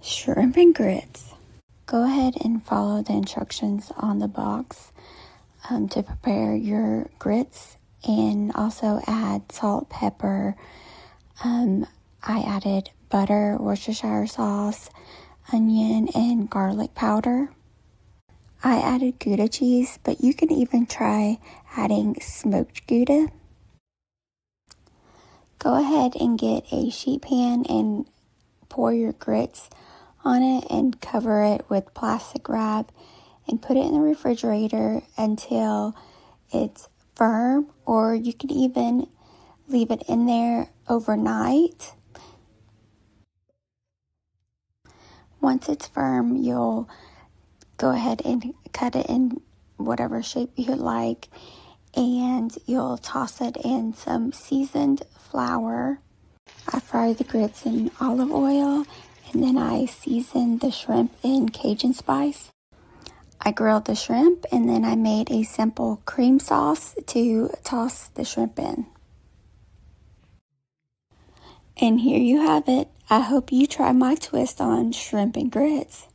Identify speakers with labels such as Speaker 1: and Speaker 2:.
Speaker 1: Shrimp and grits. Go ahead and follow the instructions on the box to prepare your grits, and also add salt, pepper. I added butter, Worcestershire sauce, onion, and garlic powder. I added Gouda cheese, but you can even try adding smoked Gouda. Go ahead and get a sheet pan and pour your grits on it and cover it with plastic wrap and put it in the refrigerator until it's firm, or you can even leave it in there overnight. Once it's firm, you'll go ahead and cut it in whatever shape you like, and you'll toss it in some seasoned flour. I fry the grits in olive oil, and then I seasoned the shrimp in Cajun spice. I grilled the shrimp, and then I made a simple cream sauce to toss the shrimp in. And here you have it. I hope you try my twist on shrimp and grits.